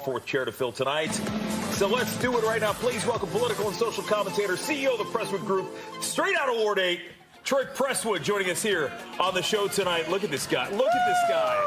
fourth chair to fill tonight. So let's do it right now. Please welcome political and social commentator, CEO of the Prestwood Group, straight out of Ward 8, Troy Prestwood, joining us here on the show tonight. Look at this guy. Look at this guy.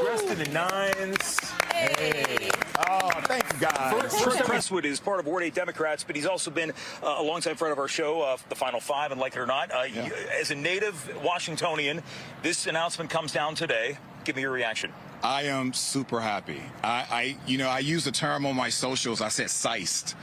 Dressed in the nines. Hey. Oh, thank you, guys. Troy Prestwood is part of Ward 8 Democrats, but he's also been a longtime friend of our show, The Final Five, and like it or not, as a native Washingtonian, this announcement comes down today. Give me your reaction. I am super happy. I use the term on my socials. I said "siced."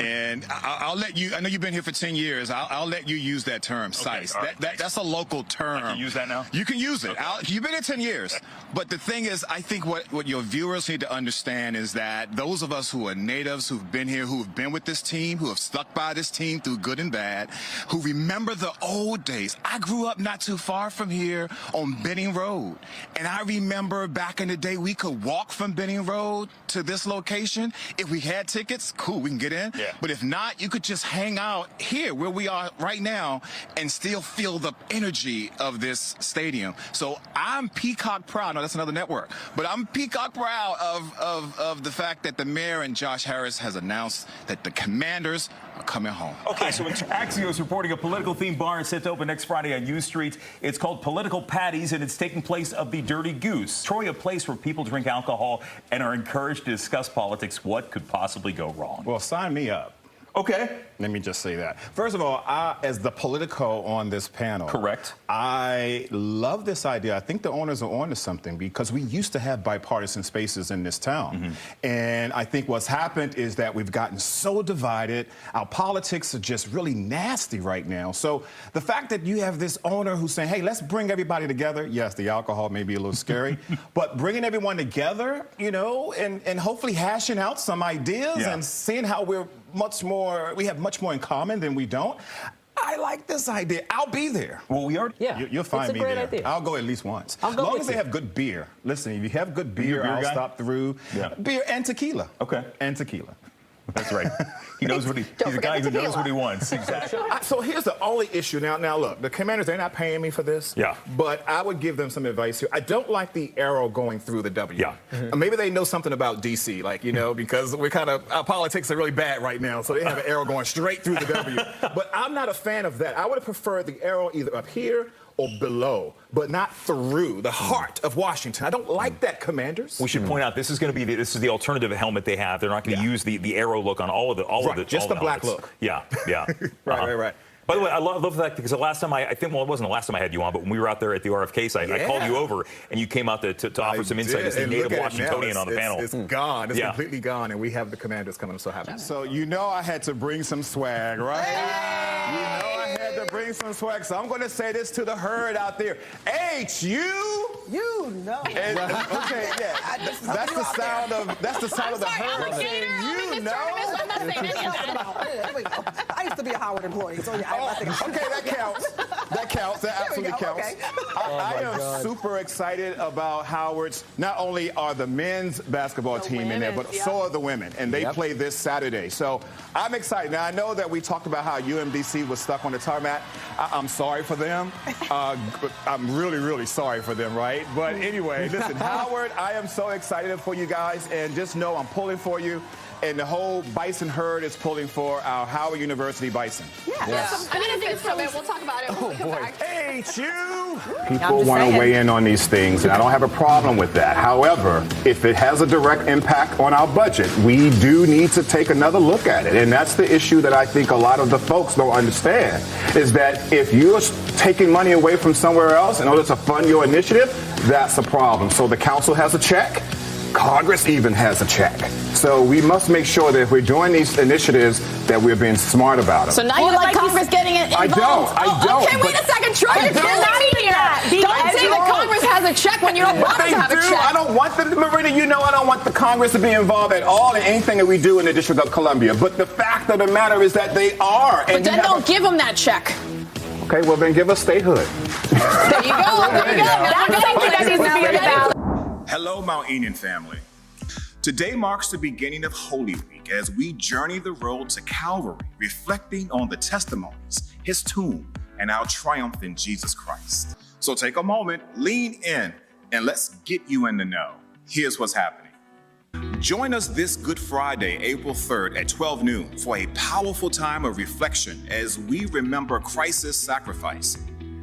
And I'll let you, I know you've been here for 10 years. I'll let you use that term, siced. Right. That's a local term. I can use that now? You can use it. Okay. You've been here 10 years. But the thing is, I think what your viewers need to understand is that those of us who are natives, who've been here, who've been with this team, who have stuck by this team through good and bad, who remember the old days. I grew up not too far from here on Benning Road. And I remember back in the day, we could walk from Benning Road to this location. If we had tickets, cool, we can get in. Yeah. But if not, you could just hang out here where we are right now and still feel the energy of this stadium. So I'm peacock proud. No, that's another network. But I'm peacock proud of the fact that the mayor and Josh Harris has announced that the Commanders are coming home. Okay, so Axios reporting a political-themed bar is set to open next Friday on U Street. It's called Political Patties, and it's taking place of the Dirty Goose. Troy, a place where people drink alcohol and are encouraged to discuss politics. What could possibly go wrong? Well, sign me up. Okay. Let me just say that. First of all, as the Politico on this panel, correct, I love this idea. I think the owners are onto something because we used to have bipartisan spaces in this town. Mm-hmm. And I think what's happened is that we've gotten so divided. Our politics are just really nasty right now. So the fact that you have this owner who's saying, hey, let's bring everybody together. Yes, the alcohol may be a little scary, but bringing everyone together, and hopefully hashing out some ideas and seeing how we have much more in common than we don't. I like this idea. I'll be there. Well, we are. Yeah, you'll find me there. Idea. I'll go at least once. As long as they have good beer. Listen, if you have good beer, I'll stop through. Yeah. Beer and tequila. Okay. And tequila. That's right. He knows what he's a guy who knows what he wants. Exactly. So here's the only issue. Now look, the Commanders, they're not paying me for this. Yeah. But I would give them some advice here. I don't like the arrow going through the W. Yeah. Maybe they know something about D.C., because our politics are really bad right now, so they have an arrow going straight through the W. But I'm not a fan of that. I would have preferred the arrow either up here or below, but not through the heart of Washington. I don't like that, Commanders. We should point out this is going to be this is the alternative helmet they have. They're not going to use the arrow look on all of the just the black look. Yeah. Right. By the way, I love that because the last time it wasn't the last time I had you on, but when we were out there at the RFK site, I called you over and you came out to offer some insight as the native Washingtonian on the panel. It's gone. It's completely gone, and we have the Commanders coming. I'm so happy. So I had to bring some swag, right? I had to bring some swag. So I'm going to say this to the herd out there. You know. Okay, yeah. That's the sound of the herd saying, I used to be a Howard employee, so okay, that counts. That absolutely counts. Okay. I am super excited about Howard's. Not only are the men's basketball team in there, but so are the women, and they play this Saturday. So I'm excited. Now I know that we talked about how UMDC was stuck on the tarmac. I'm sorry for them. I'm really, really sorry for them, right? But anyway, listen, Howard, I am so excited for you guys, and just know I'm pulling for you. And the whole Bison herd is pulling for our Howard University Bison. Yes. I think it's so bad. We'll talk about it. Oh, boy. People want to weigh in on these things, and I don't have a problem with that. However, if it has a direct impact on our budget, we do need to take another look at it. And that's the issue that I think a lot of the folks don't understand, is that if you're taking money away from somewhere else in order to fund your initiative, that's a problem. So the council has a check. Congress even has a check. So we must make sure that if we're doing these initiatives, that we're being smart about them. So now you like Congress getting it involved? I don't. Okay, wait a second, Troy. You're not eating that. Don't say that Congress has a check when you don't want them to have a check. I don't want them, Marina, I don't want the Congress to be involved at all in anything that we do in the District of Columbia. But the fact of the matter is that they are. But then don't give them that check. Okay, well then give us statehood. There you go. That needs to be a ballot. Hello, Mount Union family. Today marks the beginning of Holy Week as we journey the road to Calvary, reflecting on the testimonies, His tomb, and our triumph in Jesus Christ. So take a moment, lean in, and let's get you in the know. Here's what's happening. Join us this Good Friday, April 3rd at 12 noon for a powerful time of reflection as we remember Christ's sacrifice.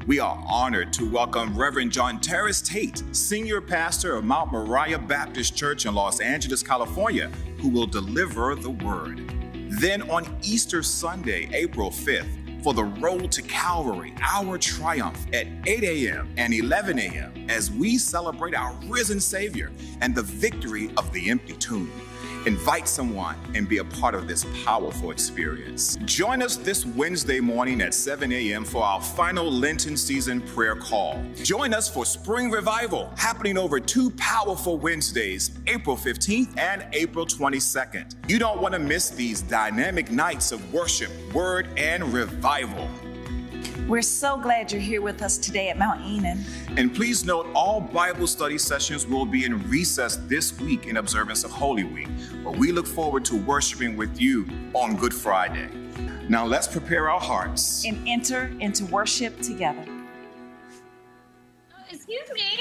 We are honored to welcome Reverend John Terrace Tate, Senior Pastor of Mount Moriah Baptist Church in Los Angeles, California, who will deliver the word. Then on Easter Sunday, April 5th, for the Road to Calvary, our triumph at 8 a.m. and 11 a.m. as we celebrate our risen Savior and the victory of the empty tomb. Invite someone and be a part of this powerful experience. Join us this Wednesday morning at 7 a.m. for our final Lenten season prayer call. Join us for Spring Revival, happening over 2 powerful Wednesdays, April 15th and April 22nd. You don't want to miss these dynamic nights of worship, word, and revival. We're so glad you're here with us today at Mount Enon. And please note, all Bible study sessions will be in recess this week in observance of Holy Week. But we look forward to worshiping with you on Good Friday. Now let's prepare our hearts And enter into worship together. Excuse me.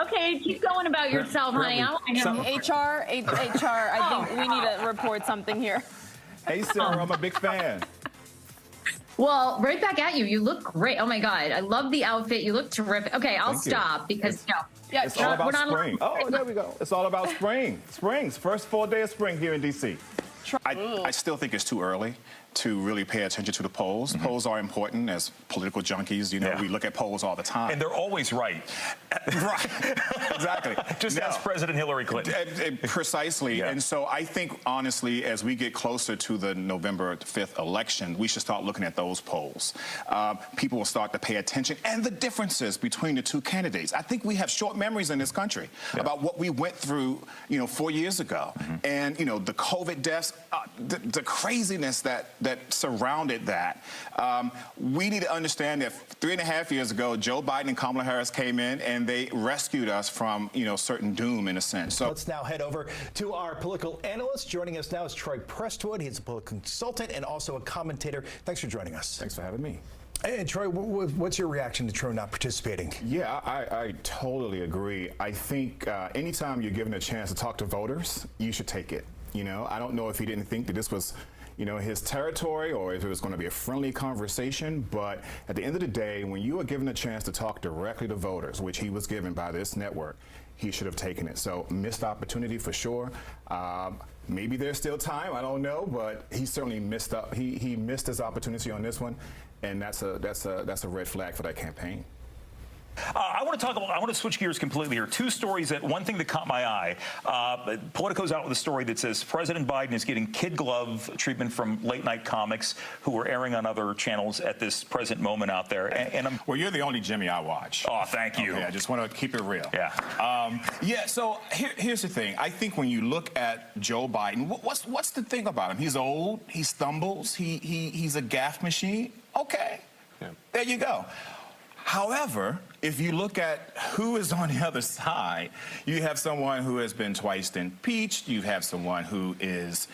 Okay, keep going about yourself, honey. I know. HR, I think we need to report something here. Hey, Sarah, I'm a big fan. Well, right back at you. You look great. Oh my God, I love the outfit. You look terrific. Okay, I'll Thank you. stop because Yeah, It's all about we're not spring. Oh, there we go. It's all about spring. Spring's first full day of spring here in D.C. I still think it's too early to really pay attention to the polls. Polls are important as political junkies. You know, Yeah. we look at polls all the time. And they're always right. Right, exactly. Just Now, ask President Hillary Clinton. Precisely. Yeah. And so I think, honestly, as we get closer to the November 5th election, we should start looking at those polls. People will start to pay attention and the differences between the two candidates. I think we have short memories in this country about what we went through, 4 years ago. And, the COVID deaths, the craziness that surrounded that. We need to understand that 3.5 years ago, Joe Biden and Kamala Harris came in and they rescued us from, certain doom in a sense. So let's now head over to our political analyst. Joining us now is Troy Prestwood. He's a political consultant and also a commentator. Thanks for joining us. Thanks for having me. And Troy, what's your reaction to Trump not participating? Yeah, I totally agree. I think anytime you're given a chance to talk to voters, you should take it. I don't know if he didn't think that this was his territory or if it was going to be a friendly conversation. But at the end of the day, when you are given a chance to talk directly to voters, which he was given by this network, he should have taken it. So missed opportunity for sure. Maybe there's still time. I don't know, but he certainly missed up. He missed his opportunity on this one, and that's a red flag for that campaign. I want to switch gears completely here. 2 stories one thing that caught my eye. Politico's out with a story that says President Biden is getting kid glove treatment from late night comics who are airing on other channels at this present moment out there. And well, you're the only Jimmy I watch. Oh, thank you. Okay, I just want to keep it real. Yeah. So here's the thing. I think when you look at Joe Biden, what's the thing about him? He's old. He stumbles. He's a gaffe machine. Okay. Yeah. There you go. However, if you look at who is on the other side, you have someone who has been twice impeached. You have someone who is,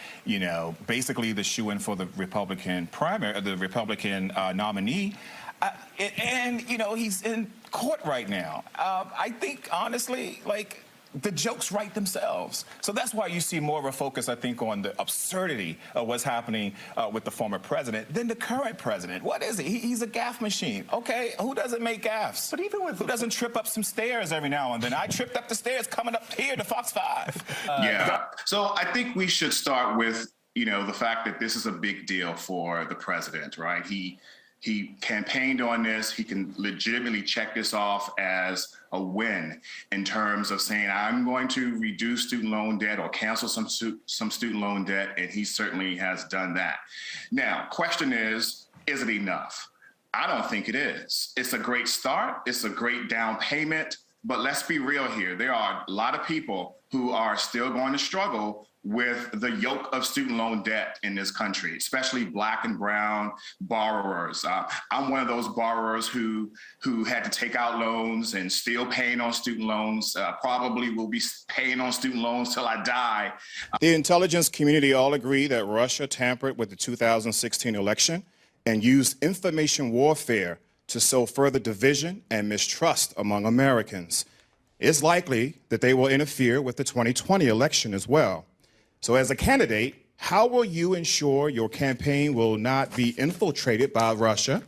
basically the shoo-in for the Republican primary, the Republican nominee. And he's in court right now. I think, honestly, the jokes write themselves. So that's why you see more of a focus, I think, on the absurdity of what's happening with the former president than the current president. What is he? He's a gaffe machine. Okay, who doesn't make gaffes? But even with who doesn't trip up some stairs every now and then? I tripped up the stairs coming up here to Fox 5. So I think we should start with, the fact that this is a big deal for the president, right? He campaigned on this. He can legitimately check this off as a win in terms of saying, I'm going to reduce student loan debt or cancel some student loan debt, and he certainly has done that. Now, question is it enough? I don't think it is. It's a great start. It's a great down payment. But let's be real here. There are a lot of people who are still going to struggle with the yoke of student loan debt in this country, especially Black and brown borrowers. I'm one of those borrowers who had to take out loans and still paying on student loans, probably will be paying on student loans till I die. The intelligence community all agree that Russia tampered with the 2016 election and used information warfare to sow further division and mistrust among Americans. it's likely that they will interfere with the 2020 election as well. So as a candidate, how will you ensure your campaign will not be infiltrated by Russia?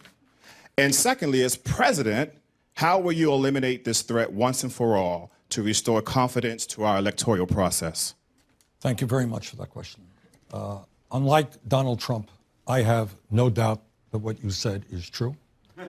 And secondly, as president, how will you eliminate this threat once and for all to restore confidence to our electoral process? Thank you very much for that question. Unlike Donald Trump, I have no doubt that what you said is true.